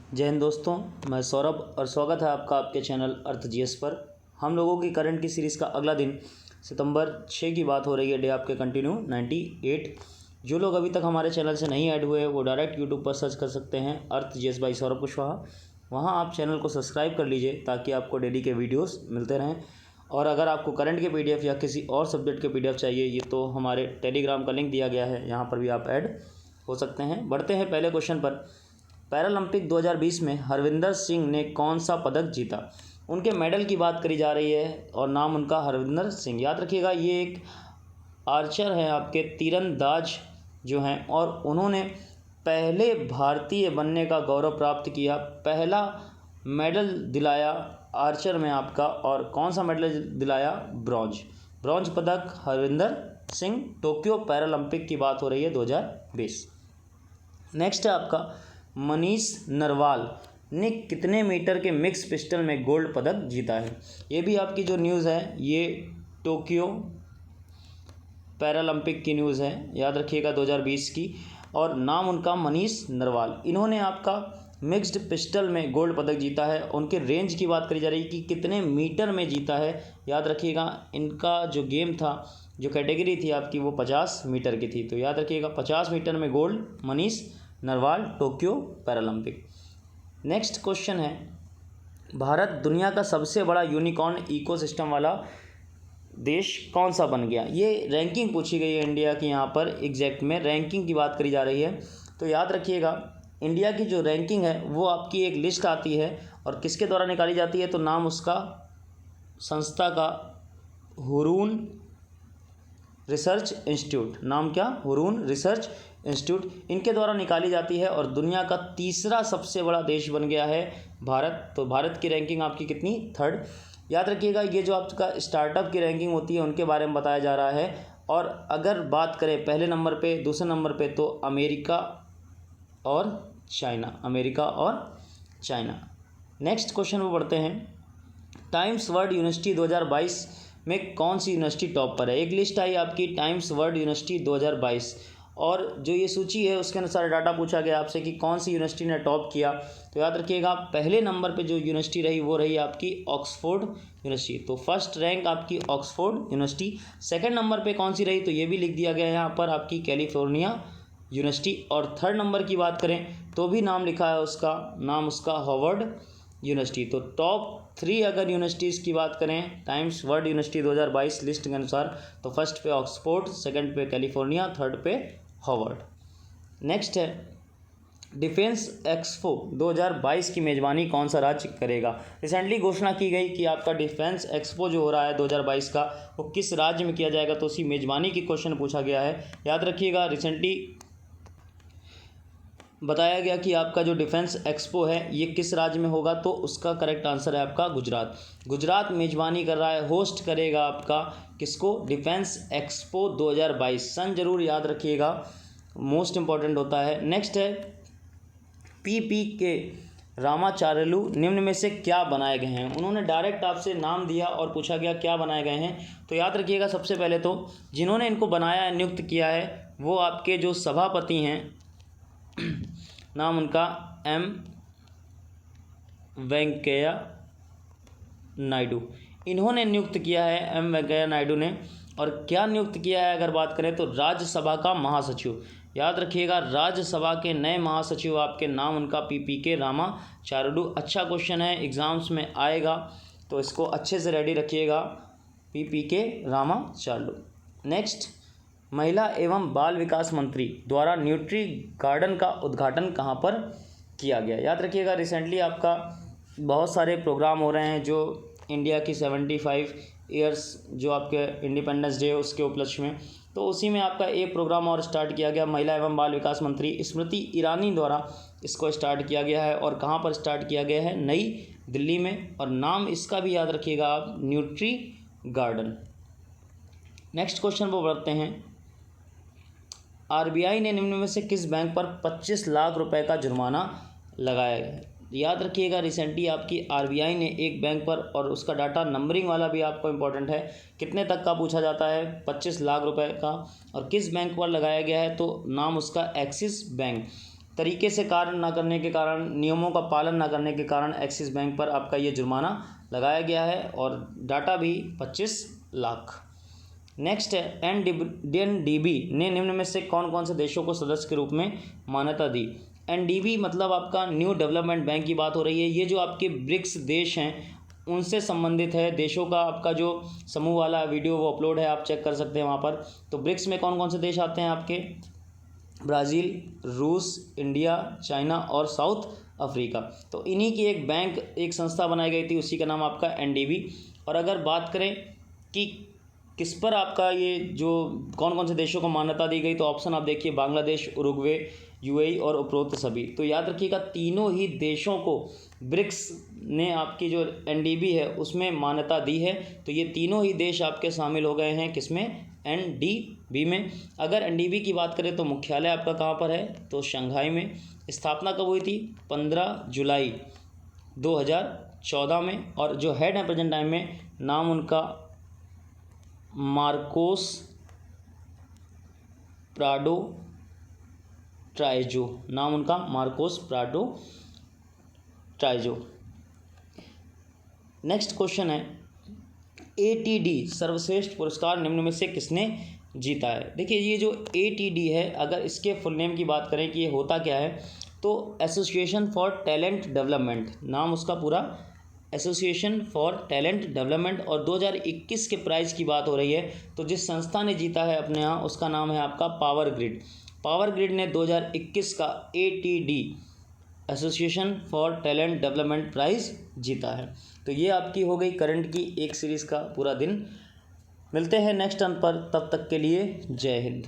जय हिंद दोस्तों, मैं सौरभ और स्वागत है आपका आपके चैनल अर्थ जीएस पर। हम लोगों की करंट की सीरीज़ का अगला दिन सितंबर 6 की बात हो रही है। डे आपके कंटिन्यू 98। जो लोग अभी तक हमारे चैनल से नहीं ऐड हुए वो डायरेक्ट यूट्यूब पर सर्च कर सकते हैं अर्थ जीएस बाई सौरभ कुशवाहा। वहाँ आप चैनल को सब्सक्राइब कर लीजिए ताकि आपको डेली के वीडियोज़ मिलते रहें। और अगर आपको करंट के PDF या किसी और सब्जेक्ट के PDF चाहिए, ये तो हमारे टेलीग्राम का लिंक दिया गया है, यहाँ पर भी आप ऐड हो सकते हैं। बढ़ते हैं पहले क्वेश्चन पर। पैरालंपिक 2020 में हरविंदर सिंह ने कौन सा पदक जीता? उनके मेडल की बात करी जा रही है और नाम उनका हरविंदर सिंह। याद रखिएगा, ये एक आर्चर हैं, आपके तीरंदाज जो हैं, और उन्होंने पहले भारतीय बनने का गौरव प्राप्त किया। पहला मेडल दिलाया आर्चर में आपका, और कौन सा मेडल दिलाया? ब्रॉन्ज पदक हरविंदर सिंह। टोक्यो पैरालंपिक की बात हो रही है 2020। नेक्स्ट है आपका मनीष नरवाल ने कितने मीटर के मिक्स पिस्टल में गोल्ड पदक जीता है? ये भी आपकी जो न्यूज़ है ये टोक्यो पैरालंपिक की न्यूज़ है, याद रखिएगा 2020 की, और नाम उनका मनीष नरवाल। इन्होंने आपका मिक्स्ड पिस्टल में गोल्ड पदक जीता है। उनके रेंज की बात करी जा रही है कि कितने मीटर में जीता है। याद रखिएगा, इनका जो गेम था, जो कैटेगरी थी आपकी, वो 50 मीटर की थी। तो याद रखिएगा 50 मीटर में gold Manish Narwal, Tokyo Paralympic. Next question है, भारत दुनिया का सबसे बड़ा यूनिकॉर्न इकोसिस्टम वाला देश कौन सा बन गया? ये रैंकिंग पूछी गई है इंडिया की, यहाँ पर एग्जैक्ट में रैंकिंग की बात करी जा रही है। तो याद रखिएगा, इंडिया की जो रैंकिंग है वो आपकी एक लिस्ट आती है, और किसके द्वारा निकाली जाती है? तो नाम उसका संस्था का हुरून रिसर्च इंस्टीट्यूट। नाम क्या? Hurun research institute. इनके द्वारा निकाली जाती है, और दुनिया का तीसरा सबसे बड़ा देश बन गया है भारत। तो भारत की रैंकिंग आपकी कितनी? 3rd। याद रखिएगा, ये जो आपका स्टार्टअप की रैंकिंग होती है उनके बारे में बताया जा रहा है। और अगर बात करें पहले नंबर पे, दूसरे नंबर पे, तो अमेरिका और चाइना। नेक्स्ट क्वेश्चन पर बढ़ते हैं। टाइम्स वर्ल्ड यूनिवर्सिटी 2022 में कौन सी यूनिवर्सिटी टॉप पर है? एक लिस्ट आई आपकी टाइम्स वर्ल्ड यूनिवर्सिटी 2022, और जो ये सूची है उसके अनुसार डाटा पूछा गया आपसे कि कौन सी यूनिवर्सिटी ने टॉप किया। तो याद रखिएगा, पहले नंबर पे जो यूनिवर्सिटी रही वो रही आपकी ऑक्सफोर्ड यूनिवर्सिटी। तो फर्स्ट रैंक आपकी ऑक्सफोर्ड यूनिवर्सिटी। सेकंड नंबर पे कौन सी रही? तो ये भी लिख दिया गया है यहाँ पर, आपकी कैलिफोर्निया यूनिवर्सिटी। और थर्ड नंबर की बात करें तो भी नाम लिखा है उसका, नाम उसका हार्वर्ड यूनिवर्सिटी। तो टॉप 3 अगर यूनिवर्सिटीज़ की बात करें टाइम्स वर्ल्ड यूनिवर्सिटी 2022 लिस्ट के अनुसार, तो फर्स्ट पे ऑक्सफोर्ड, सेकंड पे कैलिफोर्निया, थर्ड पे हार्वर्ड। नेक्स्ट है, डिफेंस एक्सपो 2022 की मेज़बानी कौन सा राज्य करेगा? रिसेंटली घोषणा की गई कि आपका डिफेंस एक्सपो जो हो रहा है 2022 का, वो किस राज्य में किया जाएगा। तो उसी मेज़बानी की क्वेश्चन पूछा गया है। याद रखिएगा, रिसेंटली बताया गया कि आपका जो डिफेंस एक्सपो है ये किस राज्य में होगा। तो उसका करेक्ट आंसर है आपका गुजरात मेज़बानी कर रहा है, होस्ट करेगा आपका किसको? Defence expo 2022। सन जरूर याद रखिएगा, मोस्ट इंपॉर्टेंट होता है। नेक्स्ट है, PPK रामाचार्यलू निम्न में से क्या बनाए गए हैं? उन्होंने डायरेक्ट आपसे नाम दिया और पूछा गया क्या बनाए गए हैं। तो याद रखिएगा, सबसे पहले तो जिन्होंने इनको बनाया है, नियुक्त किया है, वो आपके जो सभापति हैं, नाम उनका M वेंकैया नायडू। इन्होंने नियुक्त किया है, M वेंकैया नायडू ने। और क्या नियुक्त किया है अगर बात करें तो राज्यसभा का महासचिव। याद रखिएगा, राज्यसभा के नए महासचिव आपके, नाम उनका PPK रामाचार्यलू। अच्छा क्वेश्चन है, एग्ज़ाम्स में आएगा, तो इसको अच्छे से रेडी रखिएगा, PPK रामाचार्यलू। नेक्स्ट, महिला एवं बाल विकास मंत्री द्वारा न्यूट्री गार्डन का उद्घाटन कहाँ पर किया गया? याद रखिएगा, रिसेंटली आपका बहुत सारे प्रोग्राम हो रहे हैं जो इंडिया की 75 ईयर्स जो आपके इंडिपेंडेंस डे है उसके उपलक्ष्य में। तो उसी में आपका एक प्रोग्राम और स्टार्ट किया गया, महिला एवं बाल विकास मंत्री स्मृति ईरानी द्वारा इसको स्टार्ट किया गया है। और कहाँ पर स्टार्ट किया गया है? नई दिल्ली में। और नाम इसका भी याद रखिएगा आप, न्यूट्री गार्डन। नेक्स्ट क्वेश्चन पर बढ़ते हैं। RBI ने निम्न में से किस बैंक पर 25 लाख रुपए का जुर्माना लगाया है? याद रखिएगा, रिसेंटली आपकी RBI ने एक बैंक पर, और उसका डाटा नंबरिंग वाला भी आपको इम्पोर्टेंट है, कितने तक का पूछा जाता है? 25 लाख रुपए का। और किस बैंक पर लगाया गया है? तो नाम उसका एक्सिस बैंक। तरीके से कार्य ना करने के कारण, नियमों का पालन ना करने के कारण एक्सिस बैंक पर आपका ये जुर्माना लगाया गया है और डाटा भी 25 लाख। नेक्स्ट है एनडीबी ने निम्न में से कौन कौन से देशों को सदस्य के रूप में मान्यता दी। एनडीबी मतलब आपका न्यू डेवलपमेंट बैंक की बात हो रही है। ये जो आपके ब्रिक्स देश हैं उनसे संबंधित है। देशों का आपका जो समूह वाला वीडियो वो अपलोड है, आप चेक कर सकते हैं वहाँ पर। तो ब्रिक्स में कौन कौन से देश आते हैं आपके, ब्राज़ील, रूस, इंडिया, चाइना और साउथ अफ्रीका। तो इन्हीं की एक बैंक, एक संस्था बनाई गई थी, उसी का नाम आपका एनडीबी। और अगर बात करें कि किस पर आपका ये जो कौन कौन से देशों को मान्यता दी गई, तो ऑप्शन आप देखिए, बांग्लादेश, उरुग्वे, यूएई और उपरोक्त सभी। तो याद रखिएगा तीनों ही देशों को ब्रिक्स ने आपकी जो एनडीबी है उसमें मान्यता दी है। तो ये तीनों ही देश आपके शामिल हो गए हैं किसमें, एनडीबी में। अगर एनडीबी की बात करें तो मुख्यालय आपका कहाँ पर है, तो शंघाई में। स्थापना कब हुई थी, 15 जुलाई 2014 में। और जो हेड है प्रेजेंट टाइम में, नाम उनका मार्कोस प्राडो ट्राइजो, नाम उनका मार्कोस प्राडो ट्राइजो। नेक्स्ट क्वेश्चन है, एटीडी सर्वश्रेष्ठ पुरस्कार निम्न में से किसने जीता है। देखिए ये जो एटीडी है, अगर इसके फुल नेम की बात करें कि ये होता क्या है, तो एसोसिएशन फॉर टैलेंट डेवलपमेंट, नाम उसका पूरा एसोसिएशन फॉर टैलेंट डेवलपमेंट। और 2021 के प्राइज़ की बात हो रही है, तो जिस संस्था ने जीता है अपने यहाँ उसका नाम है आपका पावर ग्रिड। पावर ग्रिड ने 2021 का ATD Association for Talent Development prize जीता है। तो ये आपकी हो गई करंट की एक सीरीज़ का पूरा दिन। मिलते हैं नेक्स्ट टर्न पर, तब तक के लिए जय हिंद।